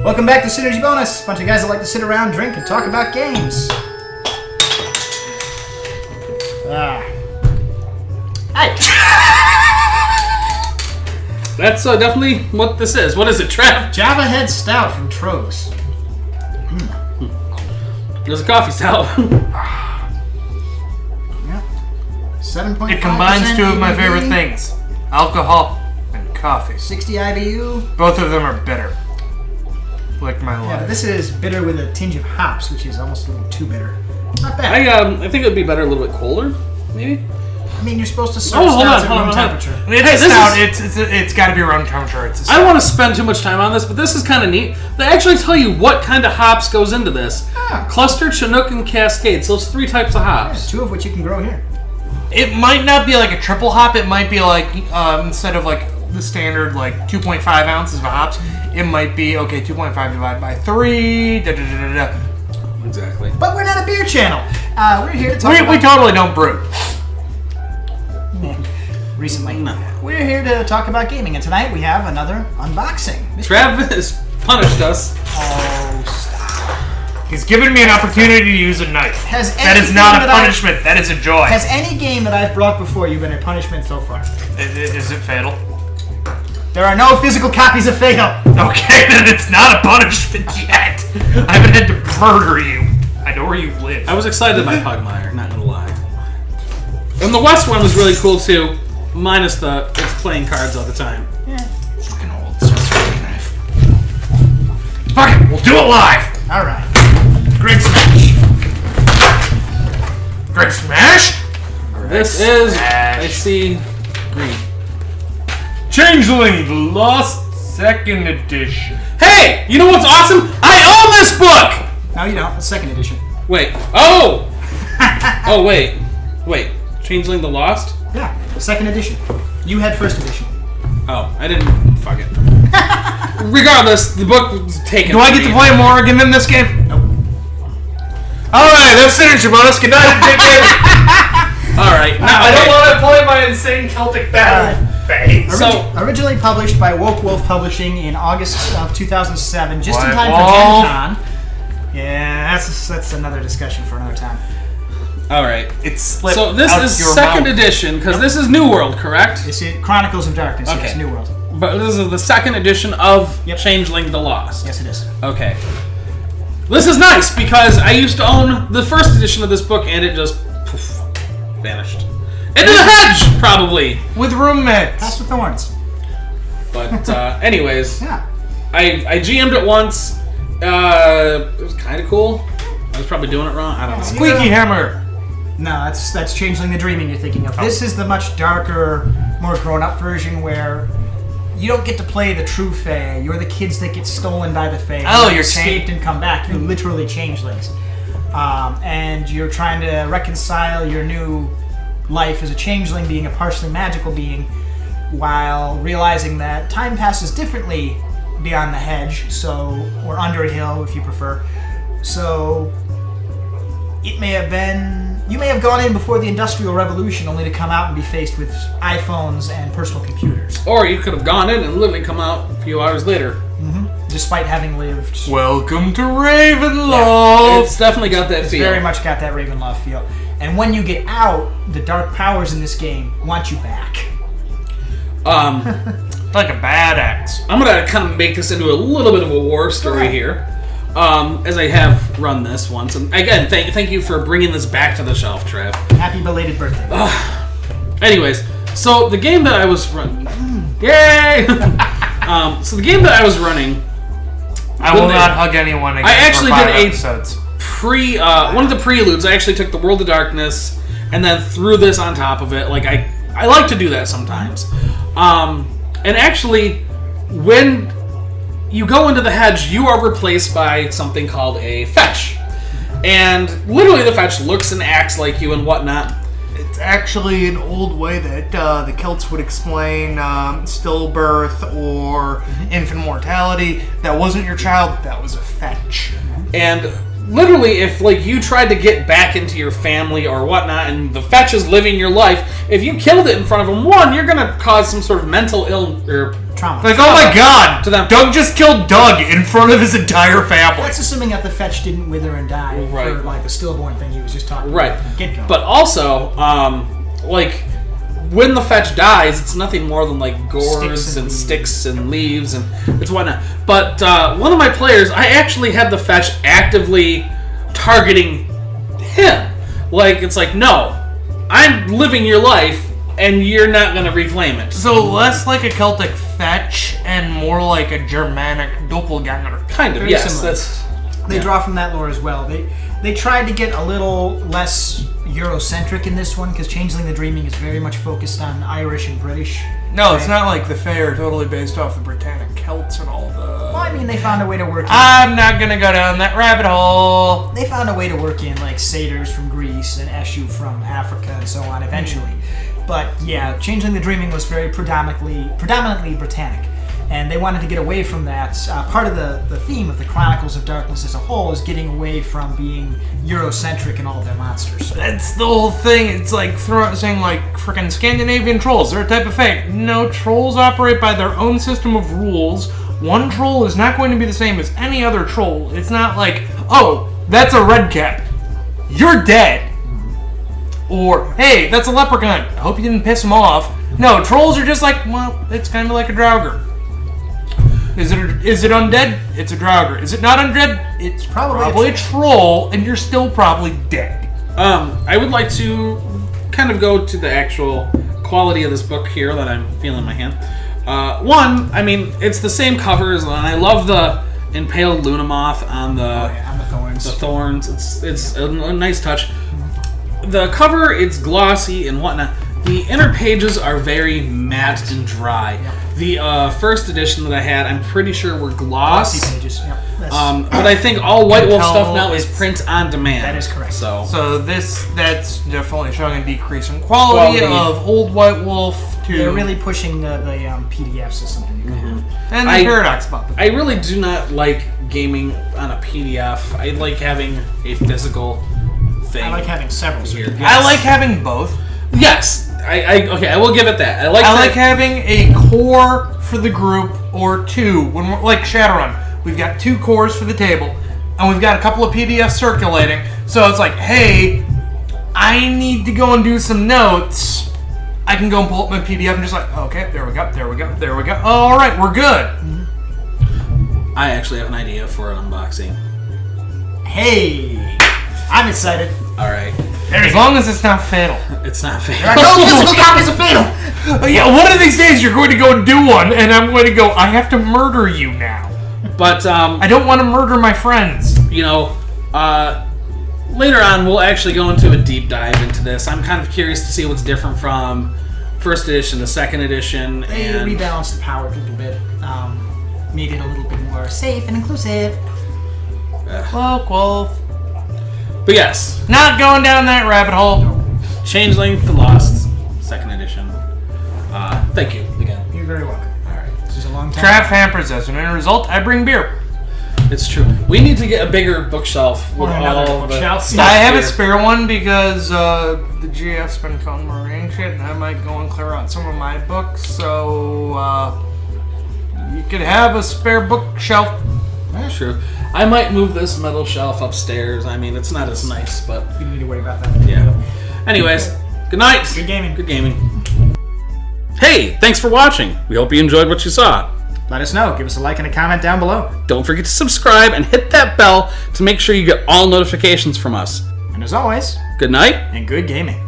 Welcome back to Synergy Bonus. A bunch of guys that like to sit around, drink, and talk about games. Hey! That's definitely what this is. What is it, Trev? Java Head Stout from Tro's. There's a coffee stout. Yeah. 7.5%. It combines two of my ABV, favorite things. Alcohol and coffee. 60 IBU. Both of them are bitter. Like my Yeah, life. but this is bitter with a tinge of hops, which is almost a little too bitter. Not bad. I think it would be better a little bit colder, maybe. I mean, you're supposed to serve hold stouts on, at room hold on. temperature. It's a stout. It's got to be room temperature. It's a stout. I don't want to spend too much time on this, but this is kind of neat. They actually tell you what kind of hops goes into this. Ah. Cluster, Chinook, and Cascade. So it's 3 types of hops. Two of which you can grow here. It might not be like a triple hop. It might be like instead of like the standard like 2.5 ounces of hops, it might be 2.5 divided by 3. Exactly. But we're not a beer channel. We're here to talk We about... totally don't brew. Recently. We're here to talk about gaming, and tonight we have another unboxing. Travis punished us. Oh, stop. He's given me an opportunity to use a knife. That is not a punishment. That is a joy. Has any game that I've brought before you been a punishment so far? Is it fatal? There are no physical copies of Fatal. Okay, then it's not a punishment yet. I haven't had to murder you. I know where you live. I was excited by Pugmire, not gonna lie. And the West one was really cool too, minus it's playing cards all the time. Yeah. Fucking old sorcery knife. Fuck it, we'll do it live. All right. Grid Smash. Great smash. This is, Smash. I see, green. Changeling, the Lost Second Edition. Hey, you know what's awesome? I own this book! No, you don't. It's second edition. Wait, oh! Oh, wait. Changeling the Lost? Yeah, second edition. You had first edition. Oh, I didn't, fuck it. Regardless, the book was taken. Do I get to play Morrigan in this game? Nope. Alright, that's Synergy Bonus. Good night, take care. Alright, now I don't want to play my insane Celtic battle phase. Originally published by Woke Wolf Publishing in August of 2007, just in White time Wolf. for Gen Con. Yeah, that's another discussion for another time. Alright. It's slipped So this out is your second mouth. edition, because this is New World, correct? This is Chronicles of Darkness. Okay. Yes, New World. But this is the second edition of Yep. Changeling the Lost. Yes, it is. Okay. This is nice, because I used to own the first edition of this book, and it just poof, vanished. Into the hedge, probably. With roommates. Pass with Thorns. But anyways, Yeah. I GM'd it once. It was kind of cool. I was probably doing it wrong. I don't know. Squeaky hammer. No, that's Changeling the Dreaming you're thinking of. This is the much darker, more grown-up version where you don't get to play the true Fae. You're the kids that get stolen by the Fae. Oh, You you're escaped and come back. You're literally changelings. And you're trying to reconcile your new life as a changeling, being a partially magical being, while realizing that time passes differently beyond the hedge, or under a hill if you prefer. So you may have gone in before the Industrial Revolution only to come out and be faced with iPhones and personal computers, Or you could have gone in and literally come out a few hours later. despite having lived. Welcome to Ravenloft. It's definitely got that It's feel. very much got that Ravenloft feel. And when you get out, the dark powers in this game want you back. Like a bad axe. I'm gonna kind of make this into a little bit of a war story here, as I have run this once. And again, thank you for bringing this back to the shelf, Trev. Happy belated birthday. Anyways, so the game that I was running, yay! So the game that I was running, I will not hug anyone again. I actually for 5 did a episodes. one of the preludes. I actually took the World of Darkness and then threw this on top of it. Like I like to do that sometimes. And actually, when you go into the hedge, you are replaced by something called a fetch. And literally the fetch looks and acts like you and whatnot. It's actually an old way that the Celts would explain stillbirth or infant mortality. That wasn't your child, that was a fetch. And literally, if like you tried to get back into your family or whatnot, and the fetch is living your life, if you killed it in front of them, one, you're gonna cause some sort of mental or Trauma. Like, oh my god, to them. Doug just killed Doug in front of his entire family. That's assuming that the fetch didn't wither and die Right. for like the stillborn thing he was just talking Right. about. Get-go. But also, like, when the fetch dies, it's nothing more than like gourds and sticks and leaves and it's whatnot. But one of my players, I actually had the fetch actively targeting him. Like, it's like, no, I'm living your life and you're not going to reclaim it. So less like a Celtic fetch and more like a Germanic doppelganger. Kind of, Very yes. similar. They Yeah. draw from that lore as well. They tried to get a little less Eurocentric in this one because Changeling the Dreaming is very much focused on Irish and British. No, it's not like the Fae are totally based off the Britannic Celts and all the... Well, I mean, they found a way to work in... I'm not gonna go down that rabbit hole. They found a way to work in, like, satyrs from Greece and Eshu from Africa and so on eventually. But, yeah, Changeling the Dreaming was very predominantly Britannic. And they wanted to get away from that. Part of the theme of the Chronicles of Darkness as a whole is getting away from being Eurocentric in all of their monsters. That's the whole thing. It's like saying like frickin' Scandinavian trolls. They're a type of Fae. No, trolls operate by their own system of rules. One troll is not going to be the same as any other troll. It's not like, oh, that's a red cap. You're dead. Or, hey, that's a leprechaun. I hope you didn't piss him off. No, trolls are just like, well, it's kind of like a draugr. Is it undead? It's a draugr. Is it not undead? It's probably a troll, and you're still probably dead. I would like to kind of go to the actual quality of this book here that I'm feeling in my hand. One, I mean, it's the same covers, and I love the impaled Lunamoth on On the thorns. the thorns. It's a nice touch. The cover, it's glossy and whatnot. The inner pages are very matte and dry. Yep. The first edition that I had, I'm pretty sure were gloss. Glossy pages. Yep. But I think all White Wolf stuff now is It's- print on demand. That is correct. So that's definitely showing a decrease in quality of old White Wolf to... They're really pushing the PDFs as something you can have. And the Paradox bought them. I really do not like gaming on a PDF. I like having a physical thing. I like having several. So Here. I like having both. Yes, okay. I will give it that. I like having a core for the group or two. When we're like Shadowrun, we've got 2 cores for the table, and we've got a couple of PDFs circulating. So it's like, hey, I need to go and do some notes. I can go and pull up my PDF and just like, okay, there we go. All right, we're good. I actually have an idea for an unboxing. Hey, I'm excited. All right, As long as it's not fatal. it's not fair. No physical copies of Fatal. Yeah, one of these days you're going to go and do one, and I'm going to go, I have to murder you now. But I don't want to murder my friends. you know, later on we'll actually go into a deep dive into this. I'm kind of curious to see what's different from first edition to second edition. They And rebalanced the power a little bit, made it a little bit more safe and inclusive. Well, but yes, not going down that rabbit hole. Changeling the Lost second edition. Thank you again. You're very welcome. All right. This is a long time. Trav hampers us, and in a result, I bring beer. It's true. We need to get a bigger bookshelf with Or another all the bookshelf. stuff I have a here. spare one because the GF's been calling Marine shit, and I might go and clear out some of my books. So you could have a spare bookshelf. That's true. I might move this metal shelf upstairs. I mean, it's not as nice, but You don't need to worry about that. yeah. Anyways, good night. Good gaming. Good gaming. Hey, thanks for watching. We hope you enjoyed what you saw. Let us know. Give us a like and a comment down below. Don't forget to subscribe and hit that bell to make sure you get all notifications from us. And as always, Good night. and good gaming.